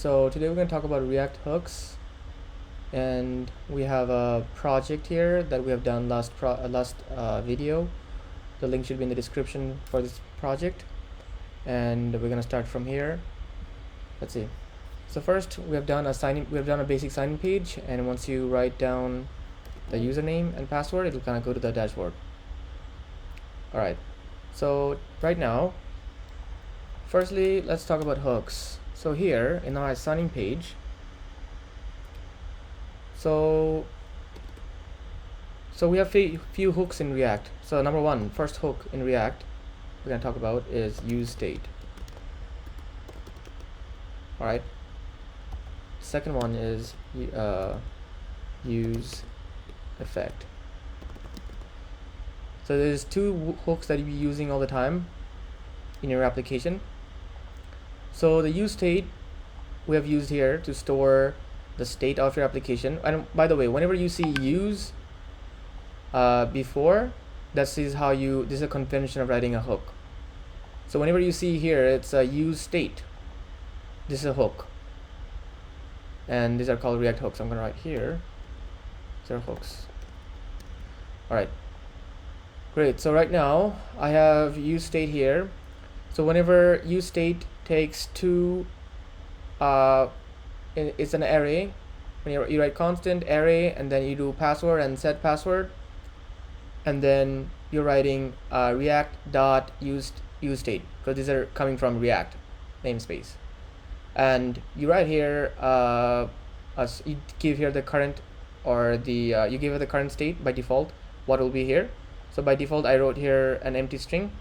So today we're going to talk about React hooks, and we have a project here that we have done last video. The link should be in the description for this project, and we're going to start from here. Let's see. So first we have done a basic sign-in page, and once you write down the username and password, it'll kind of go to the dashboard. All right. So right now, firstly, let's talk about hooks. So here in our sign-in page, so we have few hooks in React. So number one, first hook in React we're going to talk about is useState. All right. Second one is useEffect. So there's two hooks that you'll be using all the time in your application. So the useState we have used here to store the state of your application. And by the way, whenever you see use before, this is a convention of writing a hook. So whenever you see here, it's a useState. This is a hook, and these are called React hooks. I'm gonna write here. These are hooks. All right, great. So right now I have useState here. So whenever useState takes two, it's an array. When you write constant array, and then you do password and set password, and then you're writing React dot useState, because these are coming from React namespace, and you write here you give here the current, or the you give it the current state by default. What will be here? So by default I wrote here an empty string,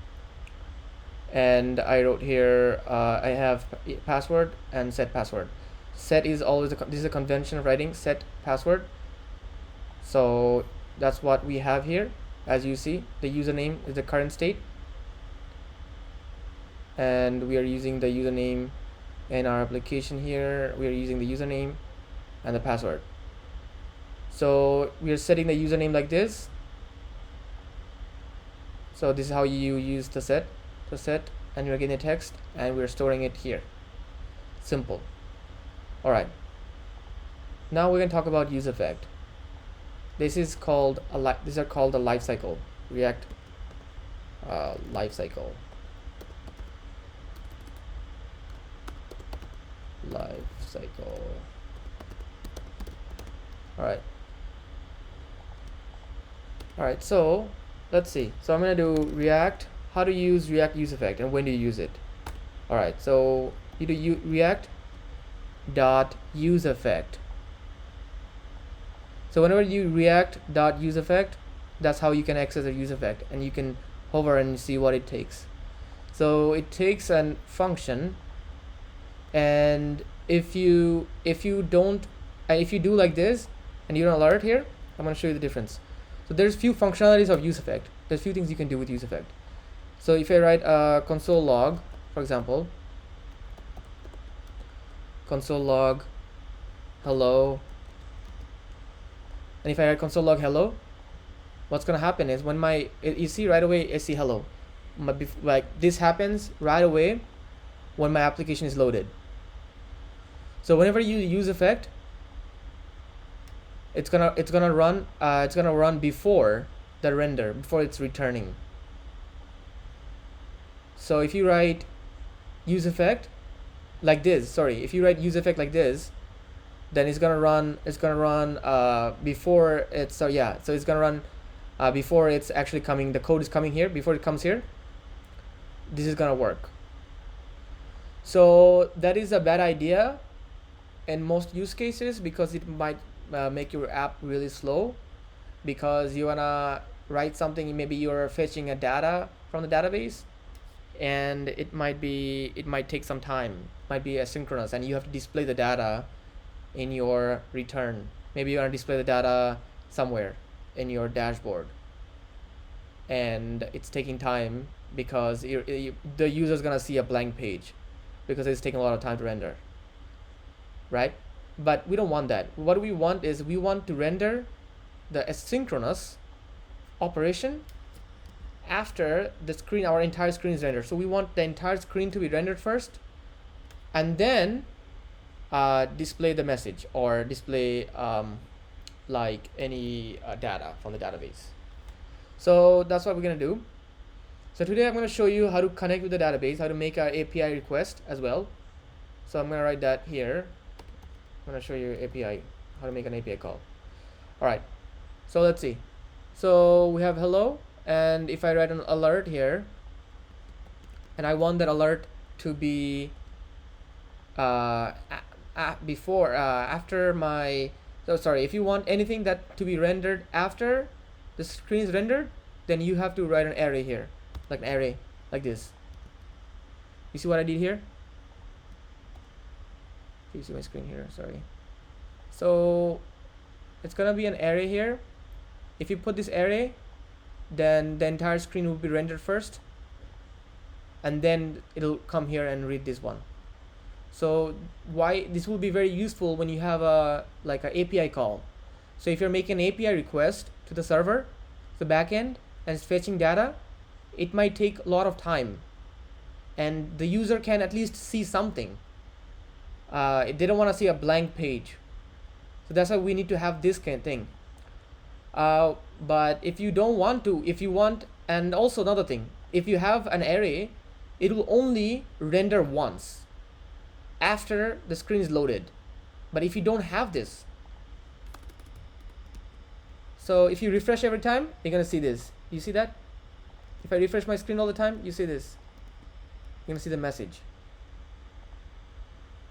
and I wrote here I have password and set password. Set is always this is a convention of writing set password. So that's what we have here. As you see, the username is the current state, and we are using the username in our application here. We are using the username and the password. So we are setting the username like this. So this is how you use the set, and you're getting the text, and we're storing it here. Simple. All right. Now we're going to talk about useEffect. These are called a life cycle. React life cycle. All right. So let's see. So I'm gonna do React. How to use React useEffect and when do you use it? All right. So you do React dot useEffect. So whenever you React dot useEffect, that's how you can access the useEffect, and you can hover and see what it takes. So it takes a function, and if you do like this and you don't alert here, I'm going to show you the difference. So there's few functionalities of useEffect. There's few things you can do with useEffect. So if I write a console log, for example, console log hello, and if I write console log hello, what's going to happen is when you see right away I see hello. Like this happens right away when my application is loaded. So whenever you use useEffect, it's gonna run before the render, before it's returning. So if you write useEffect like this, if you write useEffect like this, then it's gonna run before it's so it's gonna run before it's actually coming. The code is coming here before it comes here. This is gonna work. So that is a bad idea in most use cases, because it might make your app really slow, because you wanna write something, maybe you're fetching a data from the database, and it might take some time, might be asynchronous, and you have to display the data in your return. Maybe you want to display the data somewhere in your dashboard, and it's taking time because the user is gonna see a blank page because it's taking a lot of time to render, right? But we don't want that. What we want is we want to render the asynchronous operation after the screen, our entire screen is rendered. So we want the entire screen to be rendered first, and then display the message or display like any data from the database. So that's what we're gonna do. So today I'm gonna show you how to connect with the database, how to make an API request as well. So I'm gonna write that here. I'm gonna show you API, how to make an API call. All right, so let's see. So we have hello, and if I write an alert here, and I want that alert to be after my, so sorry, if you want anything that to be rendered after the screen is rendered, then you have to write an array here, like an array like this. You see what I did here? You see my screen here, sorry. So it's gonna be an array here. If you put this array, then the entire screen will be rendered first, and then it'll come here and read this one. So why this will be very useful when you have a like an API call. So if you're making an API request to the server, the backend, and it's fetching data, it might take a lot of time, and the user can at least see something. They don't want to see a blank page. So that's why we need to have this kind of thing. But if you don't want to, if you want, and also another thing, if you have an array, it will only render once after the screen is loaded. But if you don't have this, so if you refresh every time, you're gonna see this. You see that? If I refresh my screen all the time, you see this. You're gonna see the message,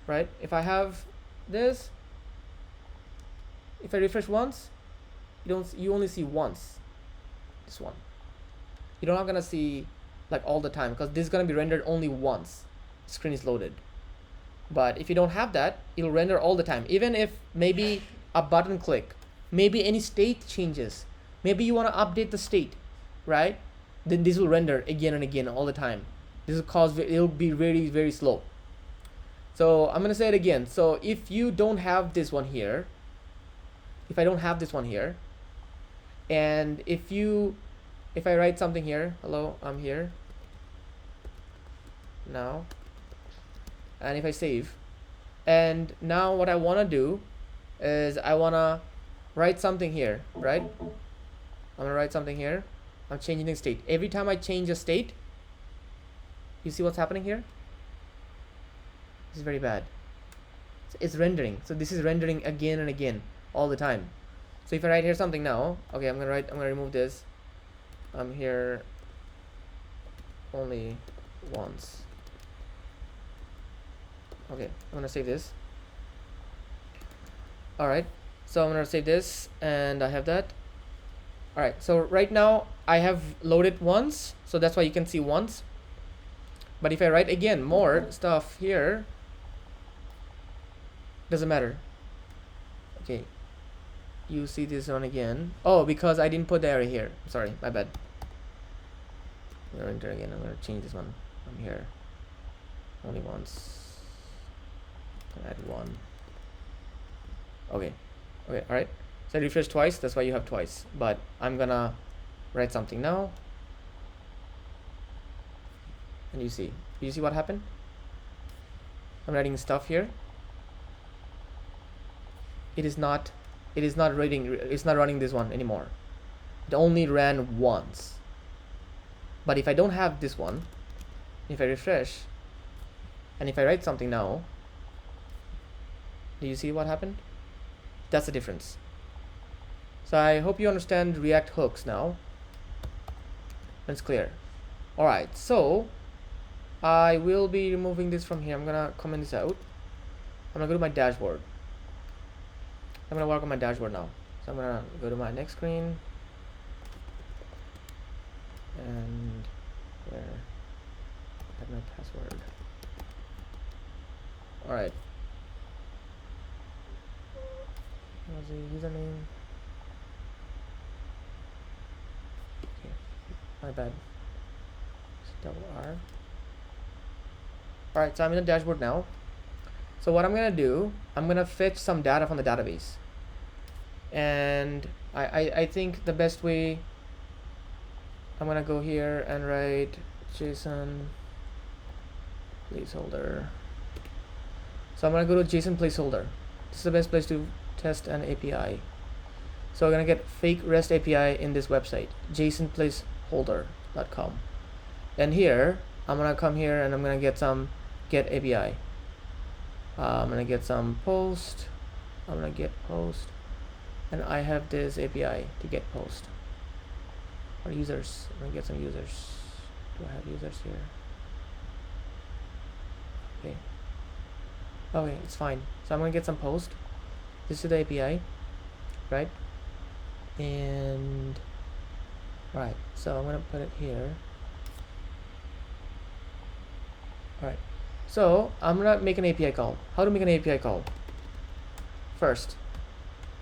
right? If I have this, if I refresh once, you only see once. This one. You're not gonna see like all the time, because this is gonna be rendered only once the screen is loaded. But if you don't have that, it'll render all the time. Even if maybe a button click, maybe any state changes, maybe you want to update the state, right? Then this will render again and again all the time. This will cause, it'll be very, very slow. So I'm gonna say it again. So if you don't have this one here, if I don't have this one here, and if I write something here, hello, I'm here now, and if I save, and now what I want to do is I want to write something here, right? I'm going to write something here. I'm changing the state. Every time I change a state, you see what's happening here? This is very bad. It's rendering. So this is rendering again and again all the time. So if I write here something now, okay, I'm going to remove this. I'm here only once. Okay, I'm gonna save this. Alright, so I'm gonna save this, and I have that. Alright, so right now I have loaded once, so that's why you can see once. But if I write again more stuff here, doesn't matter. Okay, you see this one again. Oh, because I didn't put the array here. Sorry, my bad. I'm gonna enter again. I'm gonna change this one. I'm here only once. Add one. Okay, all right. So I refresh twice, that's why you have twice. But I'm gonna write something now, and you see what happened? I'm writing stuff here. It is not running this one anymore. It only ran once. But if I don't have this one, if I refresh, and if I write something now, do you see what happened? That's the difference. So I hope you understand React hooks now. It's clear. Alright, so I will be removing this from here. I'm gonna comment this out. I'm gonna go to my dashboard. I'm gonna work on my dashboard now. So I'm gonna go to my next screen. And where I have my password. Alright. What's the username? Okay, my bad. It's double R. Alright, so I'm in the dashboard now. So what I'm gonna do, I'm gonna fetch some data from the database. And I think the best way, I'm gonna go here and write JSON placeholder. So I'm gonna go to JSON placeholder. This is the best place to test an API. So we're gonna get fake REST API in this website, jasonplaceholder.com. And here, I'm gonna come here and I'm gonna get some get API. I'm gonna get some post. I'm gonna get post, and I have this API to get post. Or users. I'm gonna get some users. Do I have users here? Okay. Okay, it's fine. So I'm gonna get some post. This is the API, right? And right, so I'm gonna put it here. Alright, so I'm gonna make an API call. How to make an API call? First,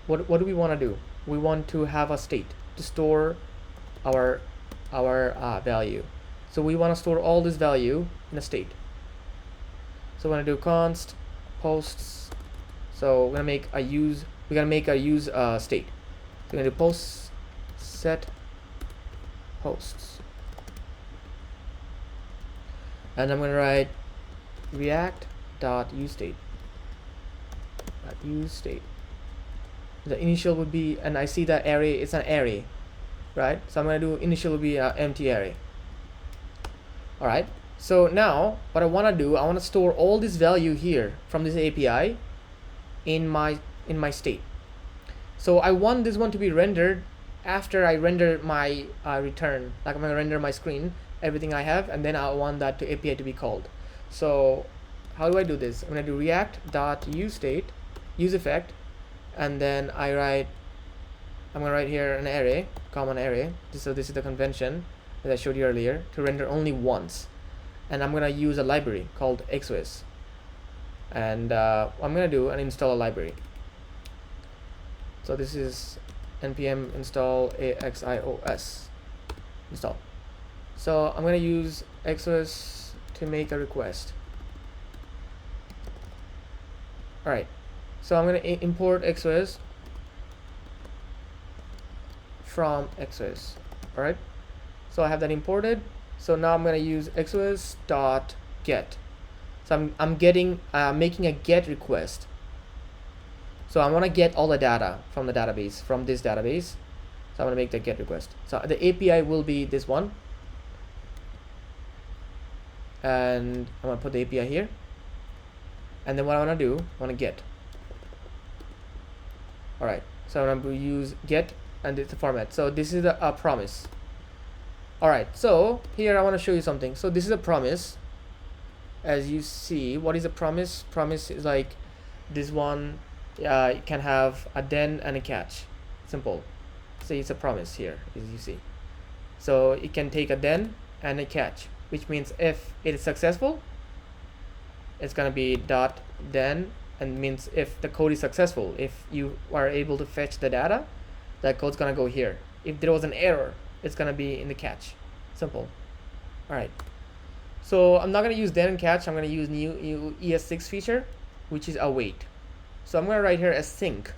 what do we want to do? We want to have a state to store our value. So we want to store all this value in a state. So we're gonna do const posts. So we're gonna make a use. We're gonna make a use state. So we're gonna do posts set posts, and I'm gonna write react.useState. useState. The initial would be, and I see that array. It's an array, right? So I'm gonna do initial will be an empty array. All right. So now what I want to do, I want to store all this value here from this API in my state. So I want this one to be rendered after I render my return. Like I'm gonna render my screen, everything I have, and then I want that to API to be called. So how do I do this? I'm gonna do react.useState, useEffect, and then I'm gonna write here an array, common array. So this is the convention that I showed you earlier, to render only once. And I'm gonna use a library called XOS, and I'm gonna do and install a library. So this is npm install axios install. So I'm gonna use XOS to make a request. All right, so I'm gonna import XOS from XOS. All right, so I have that imported. So now I'm gonna use XOS.get. So I'm getting making a get request. So I want to get all the data from the database, from this database. So I'm gonna make the get request. So the API will be this one, and I'm gonna put the API here. And then what I wanna do, I wanna get. All right. So I'm gonna use get, and it's a format. So this is a promise. All right, so here I want to show you something. So this is a promise. As you see, what is a promise? Promise is like this one. It can have a then and a catch. Simple. So it's a promise here, as you see. So it can take a then and a catch, which means if it is successful, it's gonna be dot then, and means if the code is successful, if you are able to fetch the data, that code's gonna go here. If there was an error, it's gonna be in the catch. Simple. All right, so I'm not gonna use then and catch. I'm gonna use new ES6 feature, which is await. So I'm gonna write here as sync.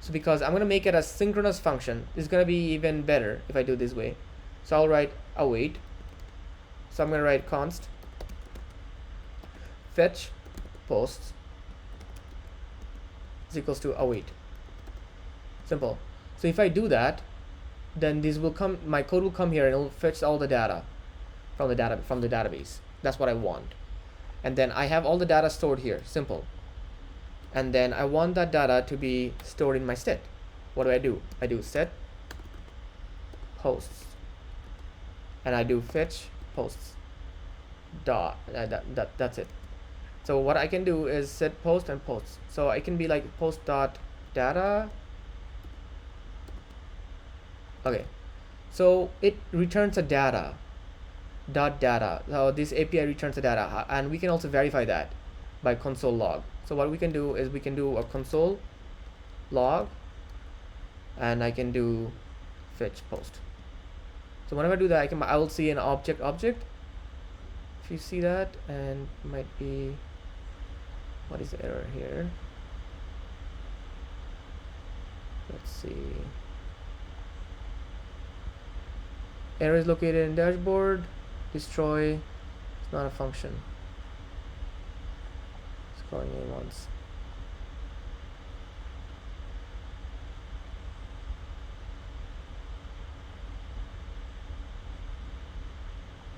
So because I'm gonna make it a synchronous function, it's gonna be even better if I do this way. So I'll write await. So I'm gonna write const fetch posts is equals to await. Simple. So if I do that, then this will come, my code will come here and it will fetch all the data from the database. That's what I want. And then I have all the data stored here. Simple. And then I want that data to be stored in my set. What do? I do set posts, and I do fetch posts dot that's it. So what I can do is set post and posts. So I can be like post dot data. Okay, so it returns a data dot data. So this API returns the data, and we can also verify that by console log. So what we can do is we can do a console log, and I can do fetch post. So whenever I do that, I will see an object. If you see that, and might be, what is the error here? Let's see. Error is located in dashboard. Destroy. It's not a function. going in once.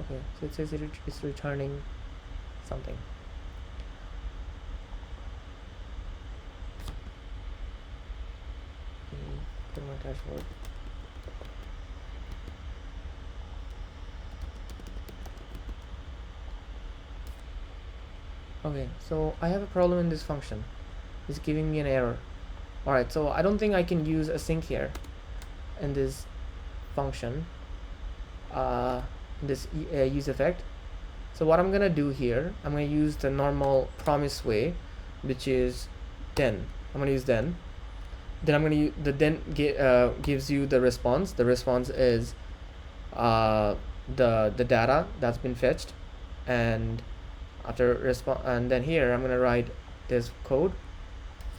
Okay, so it says it's returning something. Put my dashboard. Okay, so I have a problem in this function. It's giving me an error. Alright, so I don't think I can use async here in this function, this useEffect. So what I'm gonna do here, I'm gonna use the normal promise way, which is then. I'm gonna use then. Then I'm gonna use the then gives you the response. The response is the data that's been fetched, and after response, and then here I'm gonna write this code.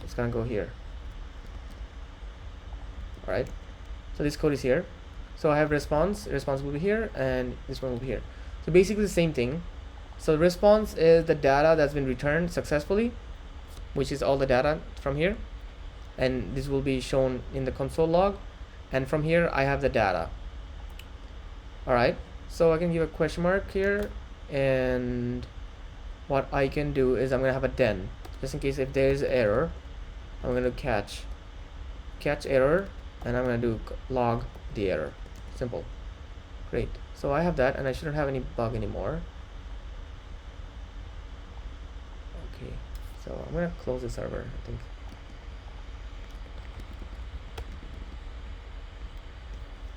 It's gonna go here. All right. So this code is here. So I have response will be here, and this one will be here. So basically the same thing. So the response is the data that's been returned successfully, which is all the data from here, and this will be shown in the console log, and from here I have the data. All right, so I can give a question mark here, and what I can do is I'm gonna have a then, just in case if there is error. I'm gonna catch error, and I'm gonna do log the error. Simple. Great. So I have that, and I shouldn't have any bug anymore. Okay, so I'm gonna close the server, I think.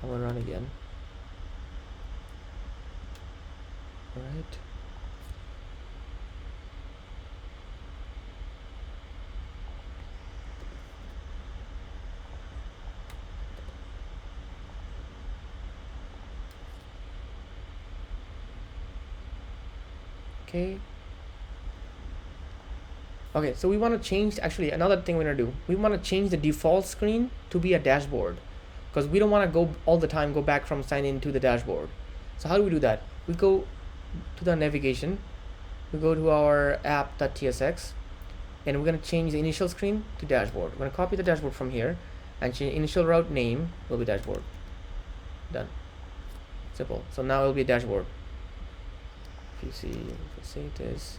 I'm gonna run again. All right. Okay, so we want to change, actually another thing we're going to do, we want to change the default screen to be a dashboard, because we don't want to go all the time go back from sign in to the dashboard. So how do we do that? We go to the navigation, we go to our app.tsx, and we're going to change the initial screen to dashboard. We're going to copy the dashboard from here and change initial route name will be dashboard. Done. Simple. So now it'll be a dashboard. If you see, if I say this,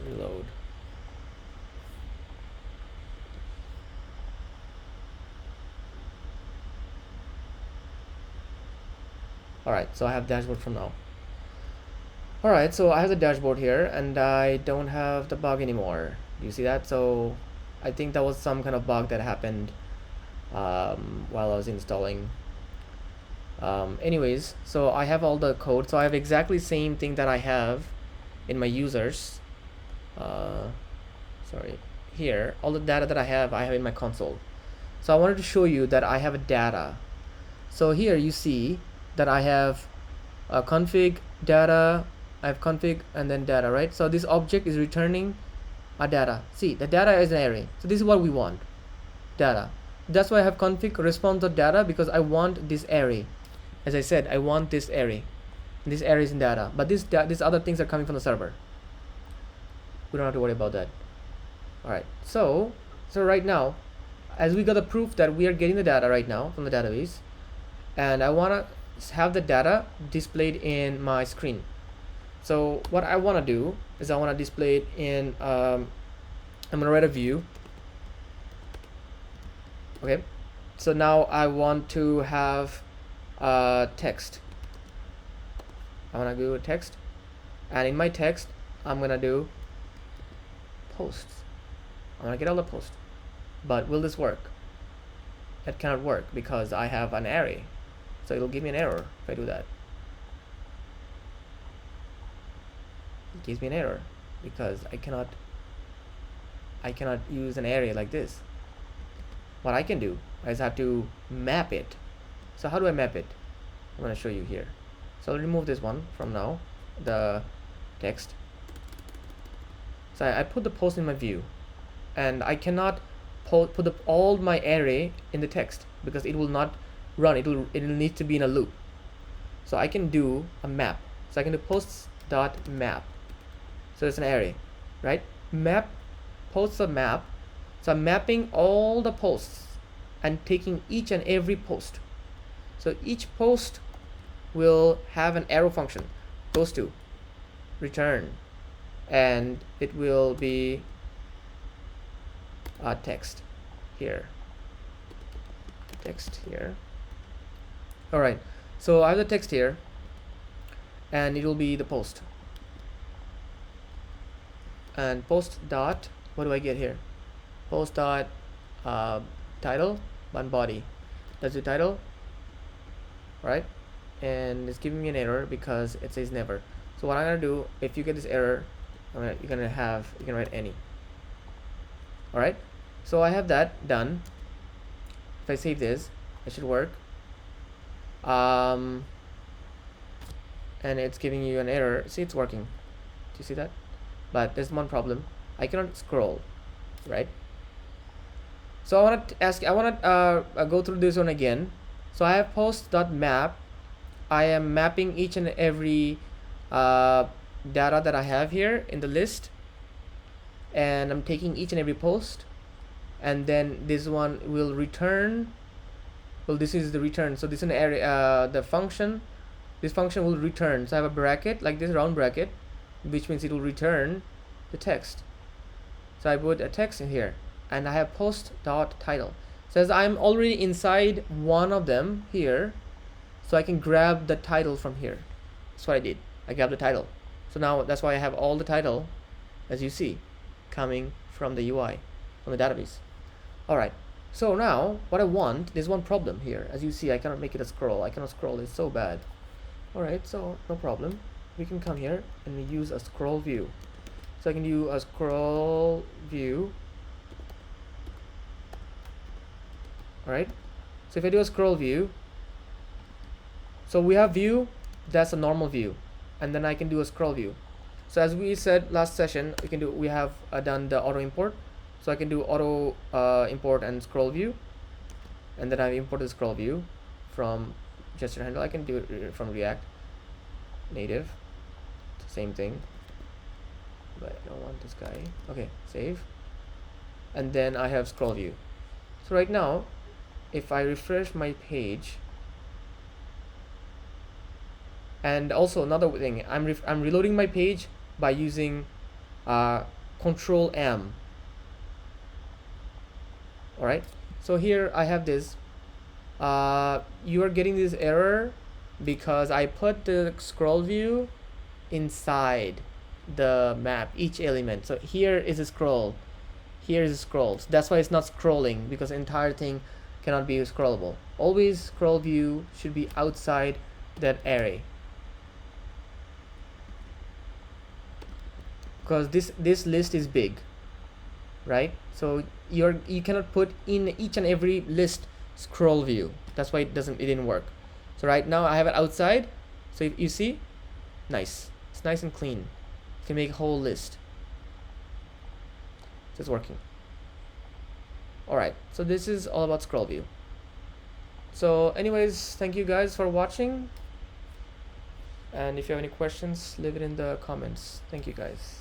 reload. Alright, so I have dashboard from now. Alright, so I have the dashboard here, and I don't have the bug anymore. Do you see that? So I think that was some kind of bug that happened while I was installing. Anyways, so I have all the code, so I have exactly the same thing that I have in my users. Sorry, here all the data that I have in my console. So I wanted to show you that I have a data. So here you see that I have a config data, I have config and then data, right? So this object is returning a data. See, the data is an array, so this is what we want, data. That's why I have config response.data, because I want this array. As I said, I want this array. This array is in data, but these other things are coming from the server. We don't have to worry about that. All right, so right now, as we got the proof that we are getting the data right now from the database, and I want to have the data displayed in my screen. So what I want to do is I want to display it in I'm gonna write a view. Okay, so now I want to have text. I want to do a text, and in my text I'm gonna do posts. I'm gonna get all the posts. But will this work? It cannot work because I have an array, so it'll give me an error if I do that. It gives me an error because I cannot use an array like this. What I can do is I have to map it. So how do I map it? I'm going to show you here. So I'll remove this one from now, the text. So I put the post in my view, and I cannot put all my array in the text because it will not run. It'll need to be in a loop. So I can do a map. So I can do posts.map. So it's an array, right? Map, posts a map. So I'm mapping all the posts and taking each and every post. So each post will have an arrow function, goes to return, and it will be text here. Text here. All right. So I have the text here, and it will be the post. And post dot, what do I get here? Post dot title and body. That's the title, right? And it's giving me an error because it says never. So what I'm gonna do, if you get this error, you can write any. All right. So I have that done. If I save this, it should work. And it's giving you an error. See, it's working. Do you see that? But there's one problem. I cannot scroll, right? So I want to go through this one again. So I have post.map. I am mapping each and every data that I have here in the list, and I'm taking each and every post, and then this one will return. Well, this is the return. So this is an array. The function, this function will return. So I have a bracket like this, round bracket, which means it will return the text. So I put a text in here, and I have post.title. Says I'm already inside one of them here, so I can grab the title from here. That's what I did. I grabbed the title. So now that's why I have all the title, as you see, coming from the UI, from the database. All right. So now what I want, there's one problem here. As you see, I cannot make it a scroll. I cannot scroll. It's so bad. All right. So no problem. We can come here and we use a scroll view. So I can do a scroll view. All right. So if I do a scroll view, so we have view, that's a normal view, and then I can do a scroll view. So as we said last session, we have done the auto import. So I can do auto import and scroll view, and then I import the scroll view from gesture handle. I can do it from React Native. Same thing, but I don't want this guy. Okay, save, and then I have scroll view. So right now, if I refresh my page, and also another thing, I'm reloading my page by using Control M. All right. So here I have this. You are getting this error because I put the scroll view inside the map, each element. So here is a scroll, here is a scroll. So that's why it's not scrolling, because the entire thing cannot be scrollable. Always scroll view should be outside that array, because this list is big, right? So you cannot put in each and every list scroll view. That's why it didn't work. So right now I have it outside. So if you see, nice. It's nice and clean. You can make a whole list. So it's working. All right. So this is all about scroll view. So anyways, thank you guys for watching. And if you have any questions, leave it in the comments. Thank you guys.